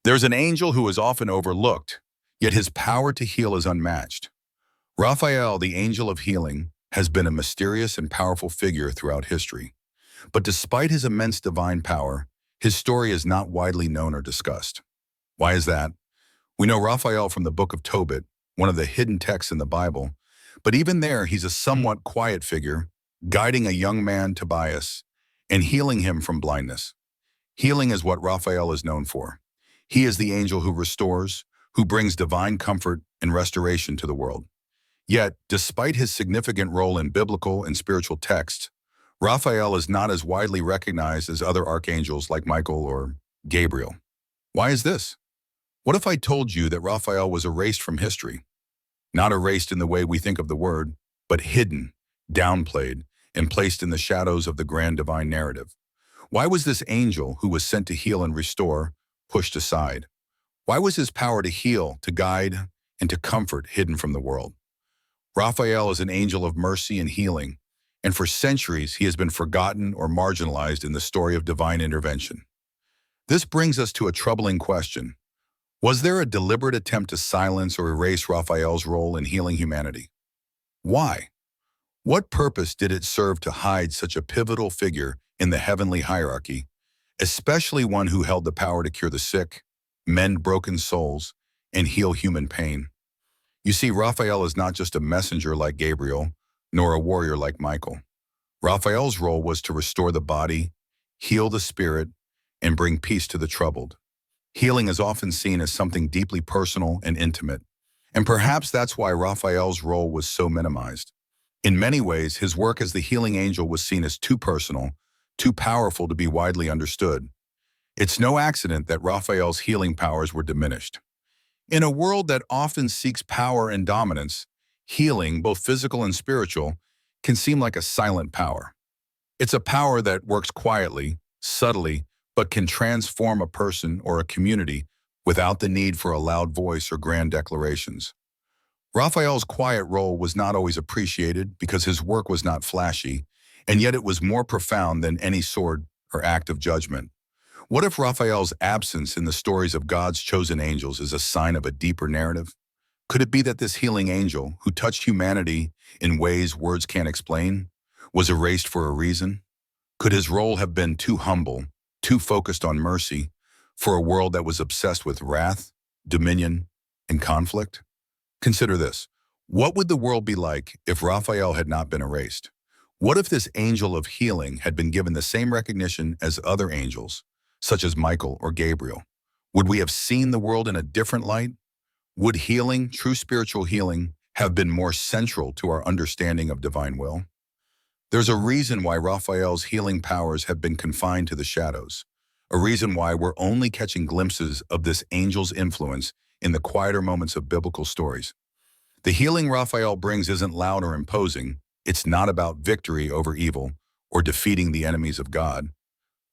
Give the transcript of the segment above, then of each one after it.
There's an angel who is often overlooked, yet his power to heal is unmatched. Raphael, the angel of healing, has been a mysterious and powerful figure throughout history. But despite his immense divine power, his story is not widely known or discussed. Why is that? We know Raphael from the Book of Tobit, one of the hidden texts in the Bible, but even there he's a somewhat quiet figure, guiding a young man, Tobias, and healing him from blindness. Healing is what Raphael is known for. He is the angel who restores, who brings divine comfort and restoration to the world. Yet, despite his significant role in biblical and spiritual texts, Raphael is not as widely recognized as other archangels like Michael or Gabriel. Why is this? What if I told you that Raphael was erased from history? Not erased in the way we think of the word, but hidden, downplayed, and placed in the shadows of the grand divine narrative. Why was this angel, who was sent to heal and restore, pushed aside? Why was his power to heal, to guide, and to comfort hidden from the world? Raphael is an angel of mercy and healing, and for centuries he has been forgotten or marginalized in the story of divine intervention. This brings us to a troubling question. Was there a deliberate attempt to silence or erase Raphael's role in healing humanity? Why? What purpose did it serve to hide such a pivotal figure in the heavenly hierarchy, especially one who held the power to cure the sick, mend broken souls, and heal human pain? You see, Raphael is not just a messenger like Gabriel, nor a warrior like Michael. Raphael's role was to restore the body, heal the spirit, and bring peace to the troubled. Healing is often seen as something deeply personal and intimate, and perhaps that's why Raphael's role was so minimized. In many ways, his work as the healing angel was seen as too personal, too powerful to be widely understood. It's no accident that Raphael's healing powers were diminished. In a world that often seeks power and dominance, healing, both physical and spiritual, can seem like a silent power. It's a power that works quietly, subtly, but can transform a person or a community without the need for a loud voice or grand declarations. Raphael's quiet role was not always appreciated because his work was not flashy, and yet it was more profound than any sword or act of judgment. What if Raphael's absence in the stories of God's chosen angels is a sign of a deeper narrative? Could it be that this healing angel, who touched humanity in ways words can't explain, was erased for a reason? Could his role have been too humble, too focused on mercy, for a world that was obsessed with wrath, dominion, and conflict? Consider this. What would the world be like if Raphael had not been erased? What if this angel of healing had been given the same recognition as other angels, such as Michael or Gabriel? Would we have seen the world in a different light? Would healing, true spiritual healing, have been more central to our understanding of divine will? There's a reason why Raphael's healing powers have been confined to the shadows, a reason why we're only catching glimpses of this angel's influence in the quieter moments of biblical stories. The healing Raphael brings isn't loud or imposing. It's not about victory over evil or defeating the enemies of God.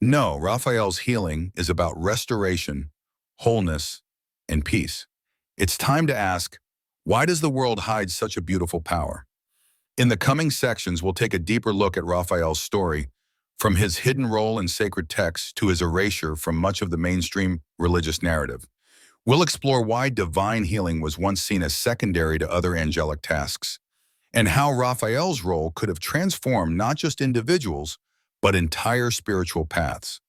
No, Raphael's healing is about restoration, wholeness, and peace. It's time to ask, why does the world hide such a beautiful power? In the coming sections, we'll take a deeper look at Raphael's story, from his hidden role in sacred texts to his erasure from much of the mainstream religious narrative. We'll explore why divine healing was once seen as secondary to other angelic tasks, and how Raphael's role could have transformed not just individuals, but entire spiritual paths.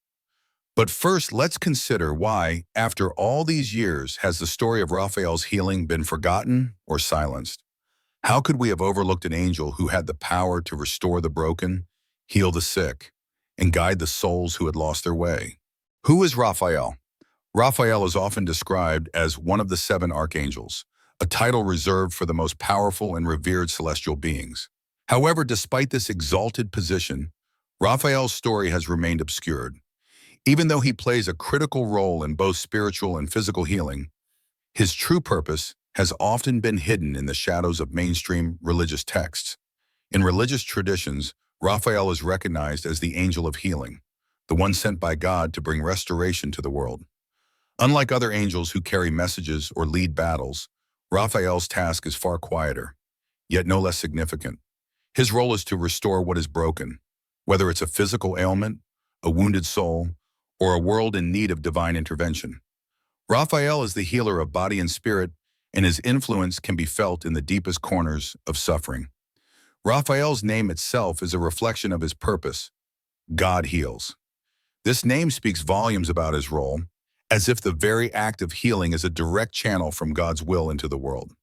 But first, let's consider why, after all these years, has the story of Raphael's healing been forgotten or silenced? How could we have overlooked an angel who had the power to restore the broken, heal the sick, and guide the souls who had lost their way? Who is Raphael? Raphael is often described as one of the 7 archangels, a title reserved for the most powerful and revered celestial beings. However, despite this exalted position, Raphael's story has remained obscured. Even though he plays a critical role in both spiritual and physical healing, his true purpose has often been hidden in the shadows of mainstream religious texts. In religious traditions, Raphael is recognized as the angel of healing, the one sent by God to bring restoration to the world. Unlike other angels who carry messages or lead battles, Raphael's task is far quieter, yet no less significant. His role is to restore what is broken, whether it's a physical ailment, a wounded soul, or a world in need of divine intervention. Raphael is the healer of body and spirit, and his influence can be felt in the deepest corners of suffering. Raphael's name itself is a reflection of his purpose. God heals. This name speaks volumes about his role, as if the very act of healing is a direct channel from God's will into the world.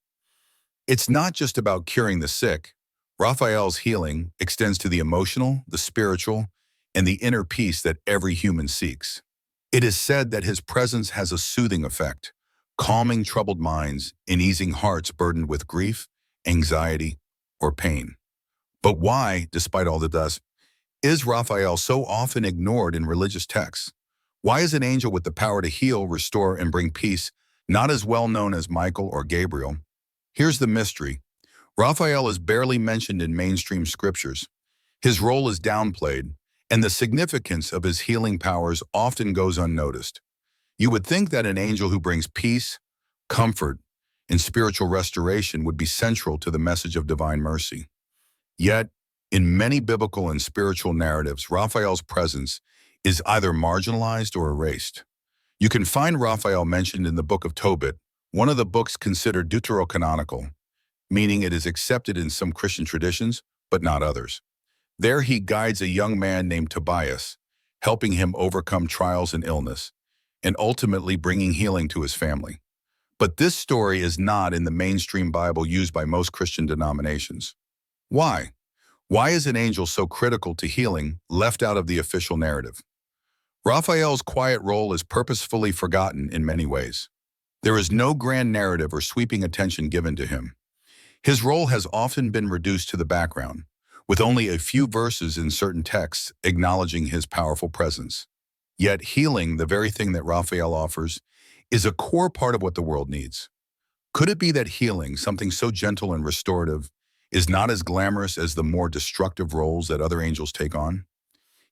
It's not just about curing the sick. Raphael's healing extends to the emotional, the spiritual, and the inner peace that every human seeks. It is said that his presence has a soothing effect, calming troubled minds and easing hearts burdened with grief, anxiety, or pain. But why, despite all this, is Raphael so often ignored in religious texts? Why is an angel with the power to heal, restore, and bring peace not as well known as Michael or Gabriel? Here's the mystery. Raphael is barely mentioned in mainstream scriptures. His role is downplayed, and the significance of his healing powers often goes unnoticed. You would think that an angel who brings peace, comfort, and spiritual restoration would be central to the message of divine mercy. Yet, in many biblical and spiritual narratives, Raphael's presence is either marginalized or erased. You can find Raphael mentioned in the Book of Tobit, one of the books considered deuterocanonical, meaning it is accepted in some Christian traditions, but not others. There he guides a young man named Tobias, helping him overcome trials and illness, and ultimately bringing healing to his family. But this story is not in the mainstream Bible used by most Christian denominations. Why? Why is an angel so critical to healing left out of the official narrative? Raphael's quiet role is purposefully forgotten in many ways. There is no grand narrative or sweeping attention given to him. His role has often been reduced to the background, with only a few verses in certain texts acknowledging his powerful presence. Yet healing, the very thing that Raphael offers, is a core part of what the world needs. Could it be that healing, something so gentle and restorative, is not as glamorous as the more destructive roles that other angels take on?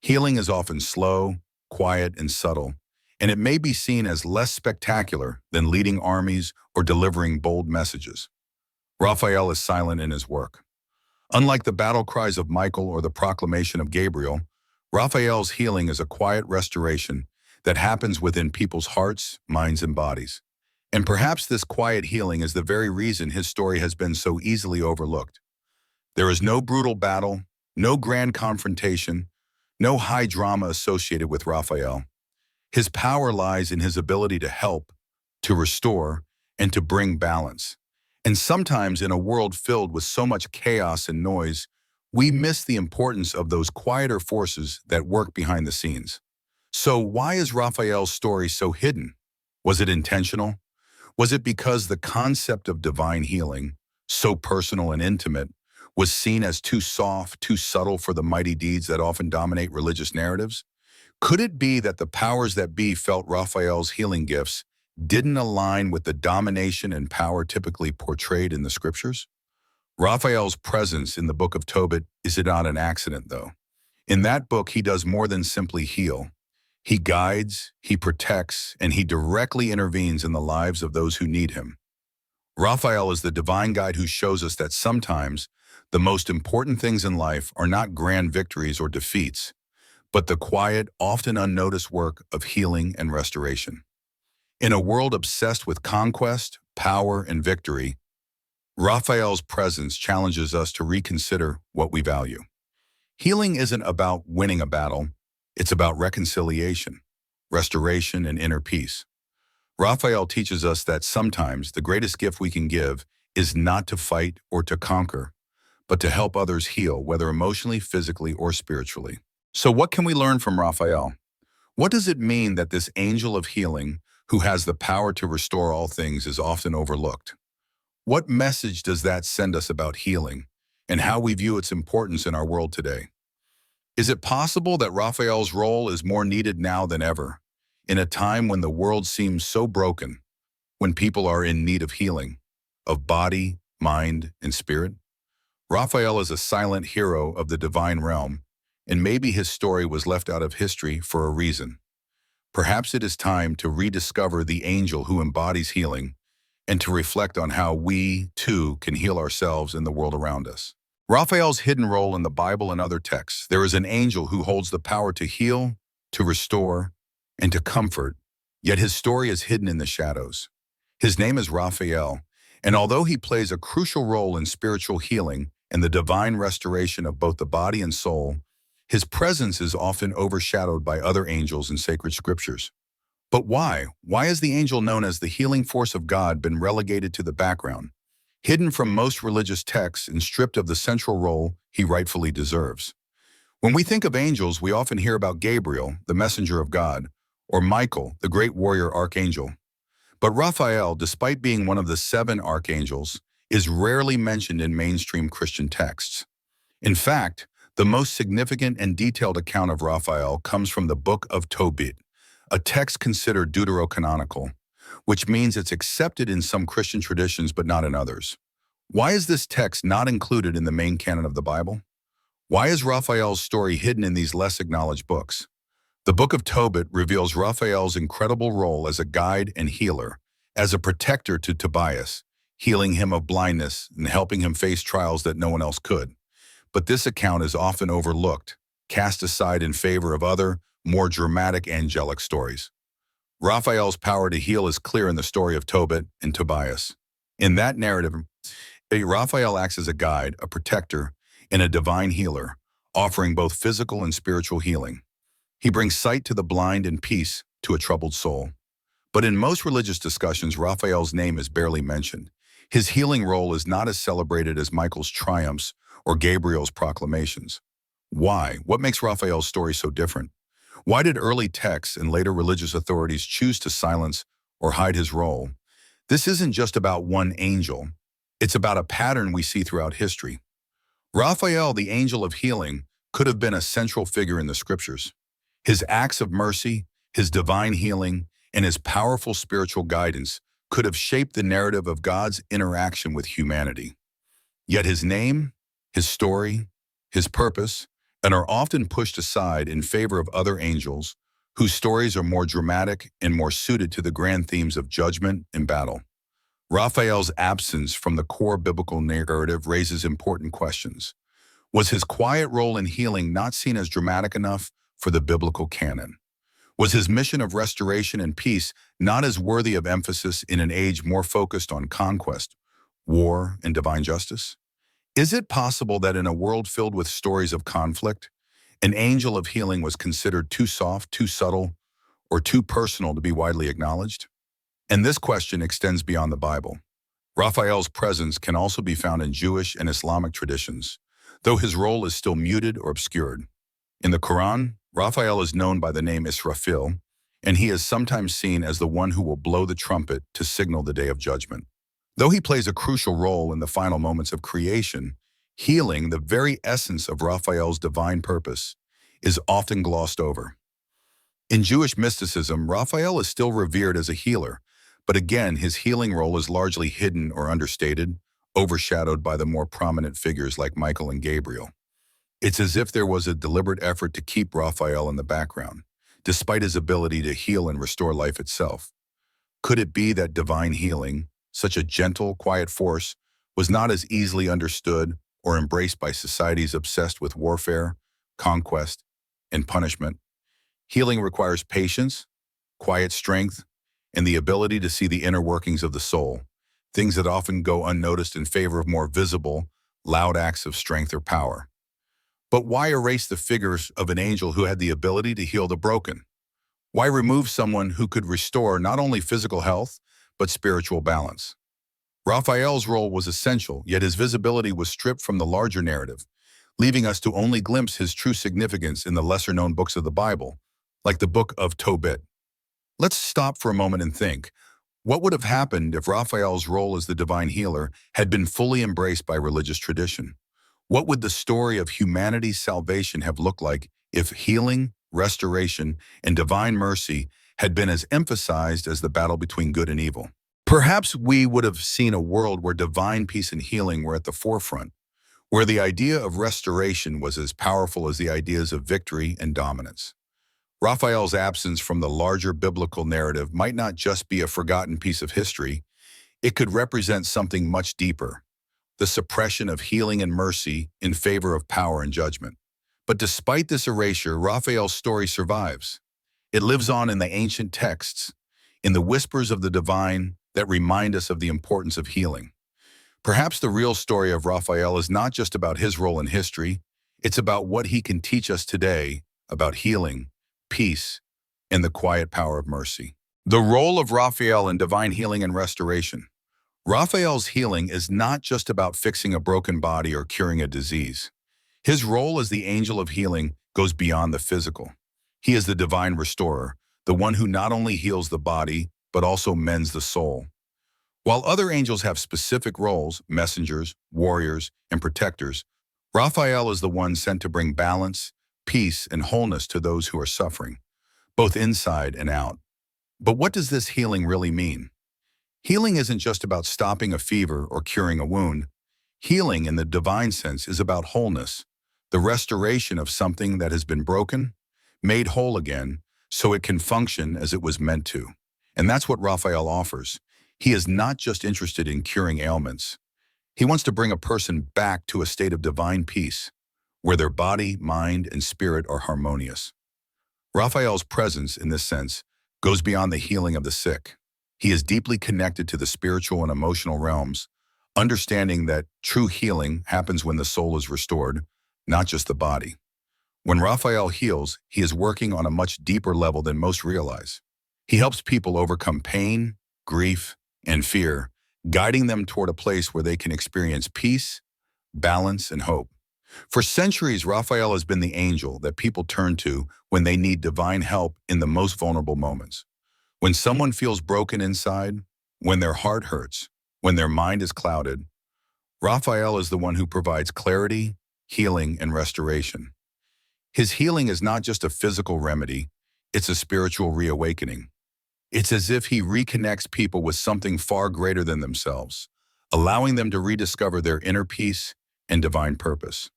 Healing is often slow, quiet, and subtle, and it may be seen as less spectacular than leading armies or delivering bold messages. Raphael is silent in his work. Unlike the battle cries of Michael or the proclamation of Gabriel, Raphael's healing is a quiet restoration that happens within people's hearts, minds, and bodies. And perhaps this quiet healing is the very reason his story has been so easily overlooked. There is no brutal battle, no grand confrontation, no high drama associated with Raphael. His power lies in his ability to help, to restore, and to bring balance. And sometimes in a world filled with so much chaos and noise, we miss the importance of those quieter forces that work behind the scenes. So why is Raphael's story so hidden? Was it intentional? Was it because the concept of divine healing, so personal and intimate, was seen as too soft, too subtle for the mighty deeds that often dominate religious narratives? Could it be that the powers that be felt Raphael's healing gifts didn't align with the domination and power typically portrayed in the scriptures? Raphael's presence in the Book of Tobit is not an accident, though. In that book, he does more than simply heal. He guides, he protects, and he directly intervenes in the lives of those who need him. Raphael is the divine guide who shows us that sometimes the most important things in life are not grand victories or defeats, but the quiet, often unnoticed work of healing and restoration. In a world obsessed with conquest, power, and victory, Raphael's presence challenges us to reconsider what we value. Healing isn't about winning a battle, it's about reconciliation, restoration, and inner peace. Raphael teaches us that sometimes the greatest gift we can give is not to fight or to conquer, but to help others heal, whether emotionally, physically, or spiritually. So what can we learn from Raphael? What does it mean that this angel of healing, who has the power to restore all things, is often overlooked? What message does that send us about healing and how we view its importance in our world today? Is it possible that Raphael's role is more needed now than ever, in a time when the world seems so broken, when people are in need of healing, of body, mind, and spirit? Raphael is a silent hero of the divine realm, and maybe his story was left out of history for a reason. Perhaps it is time to rediscover the angel who embodies healing and to reflect on how we, too, can heal ourselves and the world around us. Raphael's hidden role in the Bible and other texts. There is an angel who holds the power to heal, to restore, and to comfort, yet his story is hidden in the shadows. His name is Raphael, and although he plays a crucial role in spiritual healing and the divine restoration of both the body and soul, his presence is often overshadowed by other angels in sacred scriptures. But why? Why has the angel known as the healing force of God been relegated to the background, hidden from most religious texts and stripped of the central role he rightfully deserves? When we think of angels, we often hear about Gabriel, the messenger of God, or Michael, the great warrior archangel. But Raphael, despite being one of the 7 archangels, is rarely mentioned in mainstream Christian texts. In fact, the most significant and detailed account of Raphael comes from the Book of Tobit, a text considered deuterocanonical, which means it's accepted in some Christian traditions but not in others. Why is this text not included in the main canon of the Bible? Why is Raphael's story hidden in these less acknowledged books? The Book of Tobit reveals Raphael's incredible role as a guide and healer, as a protector to Tobias, healing him of blindness and helping him face trials that no one else could. But this account is often overlooked, cast aside in favor of other, more dramatic angelic stories. Raphael's power to heal is clear in the story of Tobit and Tobias. In that narrative, Raphael acts as a guide, a protector, and a divine healer, offering both physical and spiritual healing. He brings sight to the blind and peace to a troubled soul. But in most religious discussions, Raphael's name is barely mentioned. His healing role is not as celebrated as Michael's triumphs or Gabriel's proclamations. Why? What makes Raphael's story so different? Why did early texts and later religious authorities choose to silence or hide his role? This isn't just about one angel. It's about a pattern we see throughout history. Raphael, the angel of healing, could have been a central figure in the scriptures. His acts of mercy, his divine healing, and his powerful spiritual guidance could have shaped the narrative of God's interaction with humanity. Yet his name, his story, his purpose, and are often pushed aside in favor of other angels whose stories are more dramatic and more suited to the grand themes of judgment and battle. Raphael's absence from the core biblical narrative raises important questions. Was his quiet role in healing not seen as dramatic enough for the biblical canon? Was his mission of restoration and peace not as worthy of emphasis in an age more focused on conquest, war, and divine justice? Is it possible that in a world filled with stories of conflict, an angel of healing was considered too soft, too subtle, or too personal to be widely acknowledged? And this question extends beyond the Bible. Raphael's presence can also be found in Jewish and Islamic traditions, though his role is still muted or obscured. In the Quran, Raphael is known by the name Israfil, and he is sometimes seen as the one who will blow the trumpet to signal the day of judgment. Though he plays a crucial role in the final moments of creation, healing, the very essence of Raphael's divine purpose, is often glossed over. In Jewish mysticism, Raphael is still revered as a healer, but again, his healing role is largely hidden or understated, overshadowed by the more prominent figures like Michael and Gabriel. It's as if there was a deliberate effort to keep Raphael in the background, despite his ability to heal and restore life itself. Could it be that divine healing, such a gentle, quiet force, was not as easily understood or embraced by societies obsessed with warfare, conquest, and punishment? Healing requires patience, quiet strength, and the ability to see the inner workings of the soul, things that often go unnoticed in favor of more visible, loud acts of strength or power. But why erase the figures of an angel who had the ability to heal the broken? Why remove someone who could restore not only physical health, but spiritual balance? Raphael's role was essential, yet his visibility was stripped from the larger narrative, leaving us to only glimpse his true significance in the lesser-known books of the Bible, like the Book of Tobit. Let's stop for a moment and think. What would have happened if Raphael's role as the divine healer had been fully embraced by religious tradition? What would the story of humanity's salvation have looked like if healing, restoration, and divine mercy had been as emphasized as the battle between good and evil? Perhaps we would have seen a world where divine peace and healing were at the forefront, where the idea of restoration was as powerful as the ideas of victory and dominance. Raphael's absence from the larger biblical narrative might not just be a forgotten piece of history, it could represent something much deeper, the suppression of healing and mercy in favor of power and judgment. But despite this erasure, Raphael's story survives. It lives on in the ancient texts, in the whispers of the divine that remind us of the importance of healing. Perhaps the real story of Raphael is not just about his role in history, it's about what he can teach us today about healing, peace, and the quiet power of mercy. The role of Raphael in divine healing and restoration. Raphael's healing is not just about fixing a broken body or curing a disease. His role as the angel of healing goes beyond the physical. He is the divine restorer, the one who not only heals the body, but also mends the soul. While other angels have specific roles, messengers, warriors, and protectors, Raphael is the one sent to bring balance, peace, and wholeness to those who are suffering, both inside and out. But what does this healing really mean? Healing isn't just about stopping a fever or curing a wound. Healing in the divine sense is about wholeness, the restoration of something that has been broken, made whole again, so it can function as it was meant to. And that's what Raphael offers. He is not just interested in curing ailments. He wants to bring a person back to a state of divine peace, where their body, mind, and spirit are harmonious. Raphael's presence, in this sense, goes beyond the healing of the sick. He is deeply connected to the spiritual and emotional realms, understanding that true healing happens when the soul is restored, not just the body. When Raphael heals, he is working on a much deeper level than most realize. He helps people overcome pain, grief, and fear, guiding them toward a place where they can experience peace, balance, and hope. For centuries, Raphael has been the angel that people turn to when they need divine help in the most vulnerable moments. When someone feels broken inside, when their heart hurts, when their mind is clouded, Raphael is the one who provides clarity, healing, and restoration. His healing is not just a physical remedy, it's a spiritual reawakening. It's as if he reconnects people with something far greater than themselves, allowing them to rediscover their inner peace and divine purpose.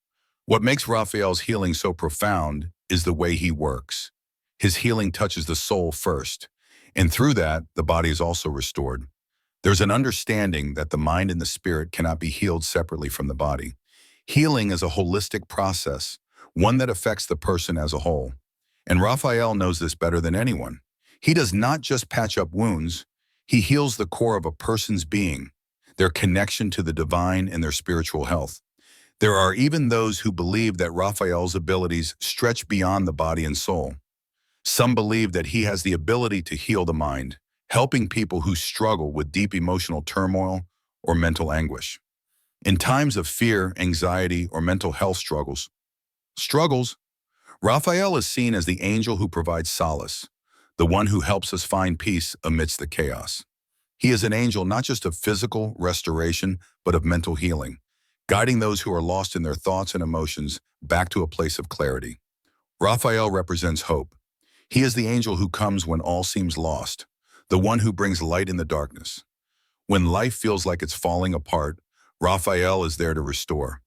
What makes Raphael's healing so profound is the way he works. His healing touches the soul first, and through that, the body is also restored. There's an understanding that the mind and the spirit cannot be healed separately from the body. Healing is a holistic process, one that affects the person as a whole. And Raphael knows this better than anyone. He does not just patch up wounds, he heals the core of a person's being, their connection to the divine and their spiritual health. There are even those who believe that Raphael's abilities stretch beyond the body and soul. Some believe that he has the ability to heal the mind, helping people who struggle with deep emotional turmoil or mental anguish. In times of fear, anxiety, or mental health struggles, Raphael is seen as the angel who provides solace, the one who helps us find peace amidst the chaos. He is an angel not just of physical restoration, but of mental healing, guiding those who are lost in their thoughts and emotions back to a place of clarity. Raphael represents hope. He is the angel who comes when all seems lost, the one who brings light in the darkness. When life feels like it's falling apart, Raphael is there to restore.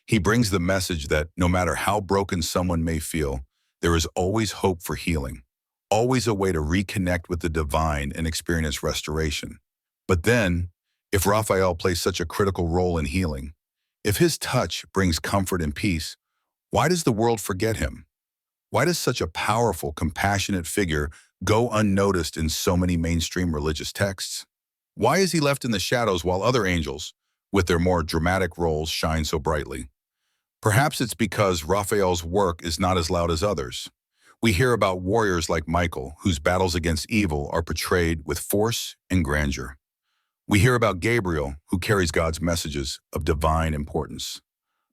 He brings the message that no matter how broken someone may feel, there is always hope for healing, always a way to reconnect with the divine and experience restoration. But then, if Raphael plays such a critical role in healing, if his touch brings comfort and peace, why does the world forget him? Why does such a powerful, compassionate figure go unnoticed in so many mainstream religious texts? Why is he left in the shadows while other angels, with their more dramatic roles, shine so brightly? Perhaps it's because Raphael's work is not as loud as others. We hear about warriors like Michael, whose battles against evil are portrayed with force and grandeur. We hear about Gabriel, who carries God's messages of divine importance.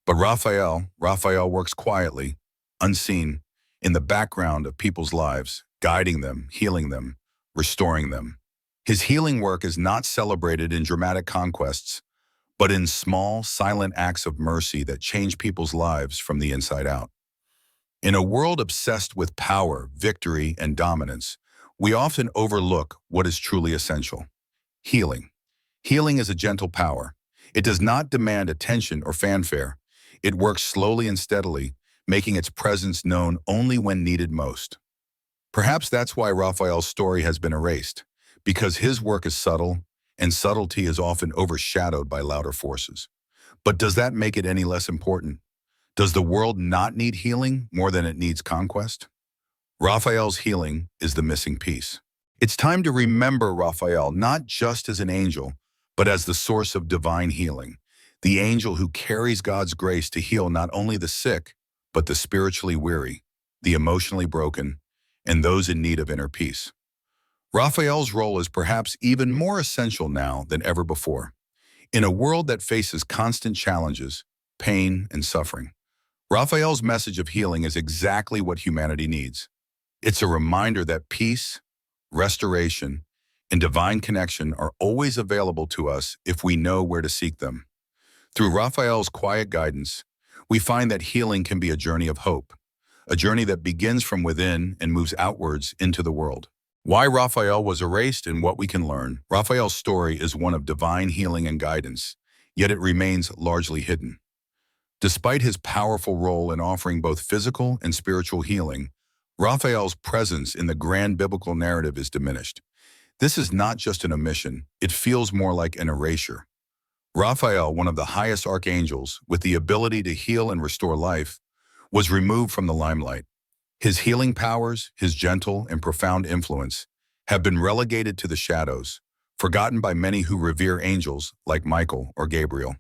But Raphael works quietly, unseen, in the background of people's lives, guiding them, healing them, restoring them. His healing work is not celebrated in dramatic conquests, but in small, silent acts of mercy that change people's lives from the inside out. In a world obsessed with power, victory, and dominance, we often overlook what is truly essential: healing. Healing is a gentle power. It does not demand attention or fanfare. It works slowly and steadily, making its presence known only when needed most. Perhaps that's why Raphael's story has been erased, because his work is subtle, and subtlety is often overshadowed by louder forces. But does that make it any less important? Does the world not need healing more than it needs conquest? Raphael's healing is the missing piece. It's time to remember Raphael not just as an angel, but as the source of divine healing, the angel who carries God's grace to heal not only the sick, but the spiritually weary, the emotionally broken, and those in need of inner peace. Raphael's role is perhaps even more essential now than ever before. In a world that faces constant challenges, pain, and suffering, Raphael's message of healing is exactly what humanity needs. It's a reminder that peace, restoration, and divine connection are always available to us if we know where to seek them. Through Raphael's quiet guidance, we find that healing can be a journey of hope, a journey that begins from within and moves outwards into the world. Why Raphael was erased and what we can learn. Raphael's story is one of divine healing and guidance, yet it remains largely hidden. Despite his powerful role in offering both physical and spiritual healing, Raphael's presence in the grand biblical narrative is diminished. This is not just an omission, it feels more like an erasure. Raphael, one of the highest archangels with the ability to heal and restore life, was removed from the limelight. His healing powers, his gentle and profound influence, have been relegated to the shadows, forgotten by many who revere angels like Michael or Gabriel.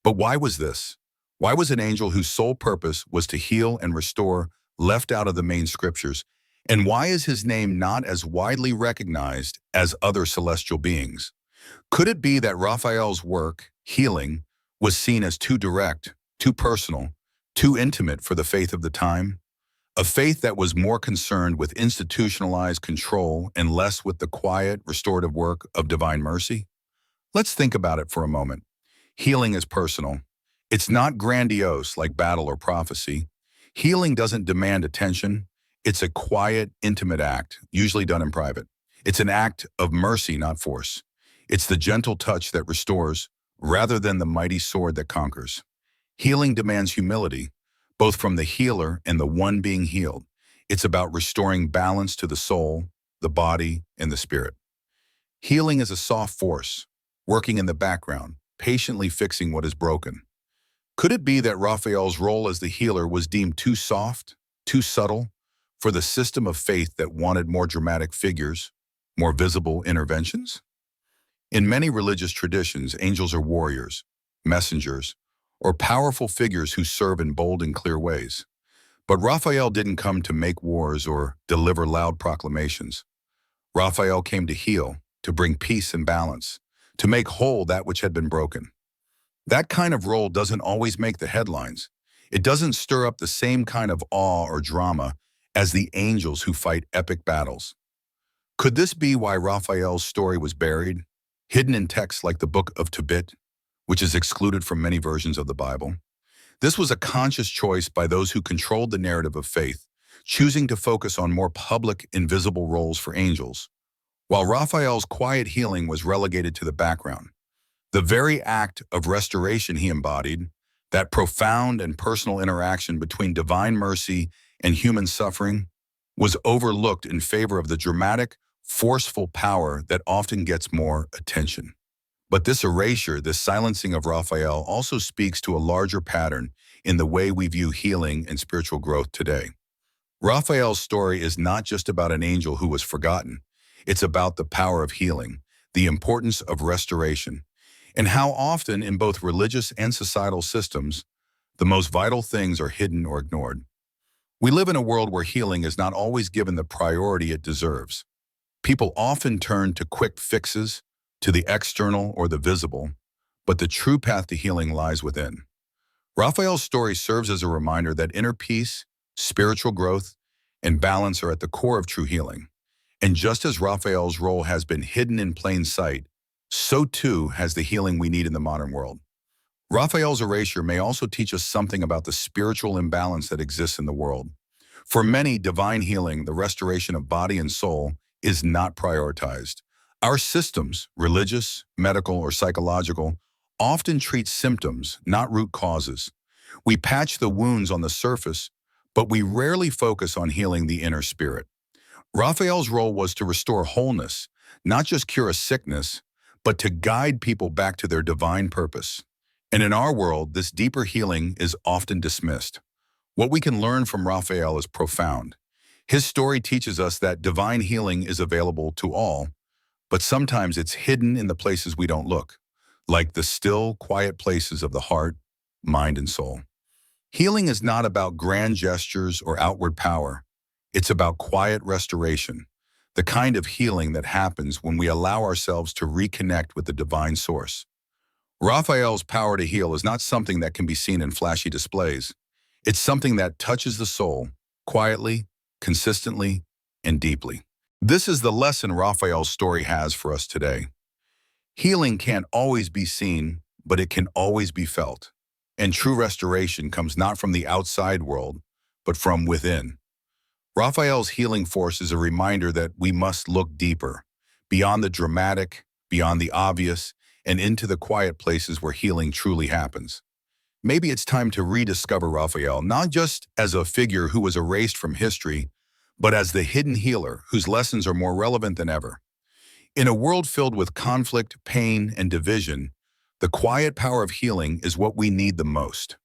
But why was this? Why was an angel whose sole purpose was to heal and restore left out of the main scriptures? And why is his name not as widely recognized as other celestial beings? Could it be that Raphael's work, healing, was seen as too direct, too personal, too intimate for the faith of the time? A faith that was more concerned with institutionalized control and less with the quiet, restorative work of divine mercy? Let's think about it for a moment. Healing is personal. It's not grandiose like battle or prophecy. Healing doesn't demand attention. It's a quiet, intimate act, usually done in private. It's an act of mercy, not force. It's the gentle touch that restores, rather than the mighty sword that conquers. Healing demands humility, both from the healer and the one being healed. It's about restoring balance to the soul, the body, and the spirit. Healing is a soft force, working in the background, patiently fixing what is broken. Could it be that Raphael's role as the healer was deemed too soft, too subtle, for the system of faith that wanted more dramatic figures, more visible interventions? In many religious traditions, angels are warriors, messengers, or powerful figures who serve in bold and clear ways. But Raphael didn't come to make wars or deliver loud proclamations. Raphael came to heal, to bring peace and balance, to make whole that which had been broken. That kind of role doesn't always make the headlines. It doesn't stir up the same kind of awe or drama as the angels who fight epic battles. Could this be why Raphael's story was buried, hidden in texts like the Book of Tobit, which is excluded from many versions of the Bible? This was a conscious choice by those who controlled the narrative of faith, choosing to focus on more public, invisible roles for angels, while Raphael's quiet healing was relegated to the background. The very act of restoration he embodied, that profound and personal interaction between divine mercy and human suffering, was overlooked in favor of the dramatic, forceful power that often gets more attention. But this erasure, this silencing of Raphael also speaks to a larger pattern in the way we view healing and spiritual growth today. Raphael's story is not just about an angel who was forgotten. It's about the power of healing, the importance of restoration, and how often in both religious and societal systems, the most vital things are hidden or ignored. We live in a world where healing is not always given the priority it deserves. People often turn to quick fixes, to the external or the visible, but the true path to healing lies within. Raphael's story serves as a reminder that inner peace, spiritual growth, and balance are at the core of true healing. And just as Raphael's role has been hidden in plain sight, so too has the healing we need in the modern world. Raphael's erasure may also teach us something about the spiritual imbalance that exists in the world. For many, divine healing, the restoration of body and soul, is not prioritized. Our systems, religious, medical, or psychological, often treat symptoms, not root causes. We patch the wounds on the surface, but we rarely focus on healing the inner spirit. Raphael's role was to restore wholeness, not just cure a sickness, but to guide people back to their divine purpose. And in our world, this deeper healing is often dismissed. What we can learn from Raphael is profound. His story teaches us that divine healing is available to all, but sometimes it's hidden in the places we don't look, like the still, quiet places of the heart, mind, and soul. Healing is not about grand gestures or outward power. It's about quiet restoration, the kind of healing that happens when we allow ourselves to reconnect with the divine source. Raphael's power to heal is not something that can be seen in flashy displays. It's something that touches the soul, quietly, consistently, and deeply. This is the lesson Raphael's story has for us today. Healing can't always be seen, but it can always be felt. And true restoration comes not from the outside world, but from within. Raphael's healing force is a reminder that we must look deeper, beyond the dramatic, beyond the obvious, and into the quiet places where healing truly happens. Maybe it's time to rediscover Raphael, not just as a figure who was erased from history, but as the hidden healer whose lessons are more relevant than ever. In a world filled with conflict, pain, and division, the quiet power of healing is what we need the most.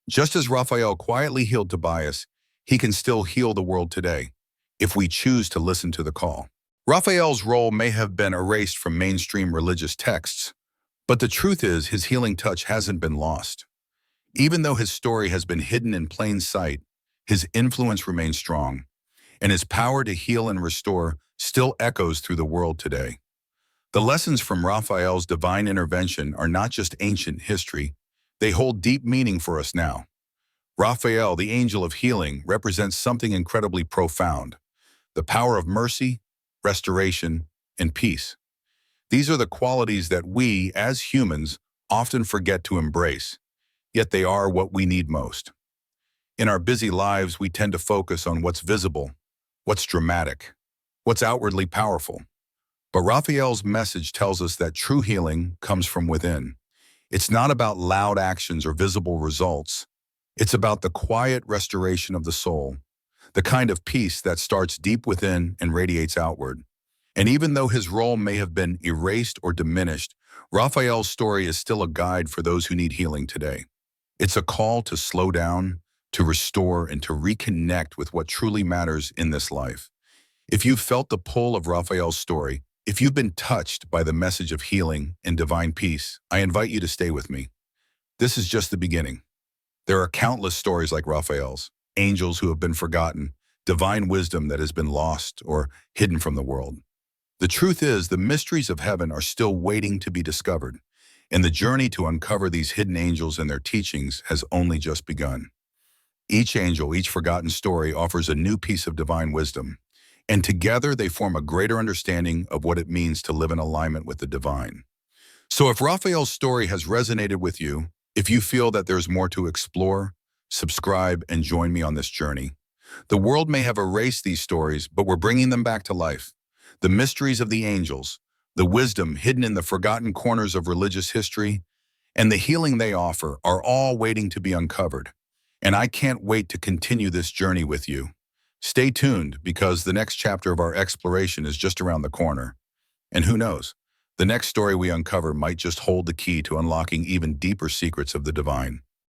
Just as Raphael quietly healed Tobias, he can still heal the world today, if we choose to listen to the call. Raphael's role may have been erased from mainstream religious texts, but the truth is his healing touch hasn't been lost. Even though his story has been hidden in plain sight, his influence remains strong, and his power to heal and restore still echoes through the world today. The lessons from Raphael's divine intervention are not just ancient history, they hold deep meaning for us now. Raphael, the angel of healing, represents something incredibly profound: the power of mercy, restoration, and peace. These are the qualities that we, as humans, often forget to embrace, yet they are what we need most. In our busy lives, we tend to focus on what's visible, what's dramatic, what's outwardly powerful. But Raphael's message tells us that true healing comes from within. It's not about loud actions or visible results. It's about the quiet restoration of the soul, the kind of peace that starts deep within and radiates outward. And even though his role may have been erased or diminished, Raphael's story is still a guide for those who need healing today. It's a call to slow down, to restore, and to reconnect with what truly matters in this life. If you've felt the pull of Raphael's story, if you've been touched by the message of healing and divine peace, I invite you to stay with me. This is just the beginning. There are countless stories like Raphael's, angels who have been forgotten, divine wisdom that has been lost or hidden from the world. The truth is, the mysteries of heaven are still waiting to be discovered, and the journey to uncover these hidden angels and their teachings has only just begun. Each angel, each forgotten story offers a new piece of divine wisdom, and together they form a greater understanding of what it means to live in alignment with the divine. So if Raphael's story has resonated with you, if you feel that there's more to explore, subscribe and join me on this journey. The world may have erased these stories, but we're bringing them back to life. The mysteries of the angels, the wisdom hidden in the forgotten corners of religious history, and the healing they offer are all waiting to be uncovered. And I can't wait to continue this journey with you. Stay tuned, because the next chapter of our exploration is just around the corner. And who knows, the next story we uncover might just hold the key to unlocking even deeper secrets of the divine.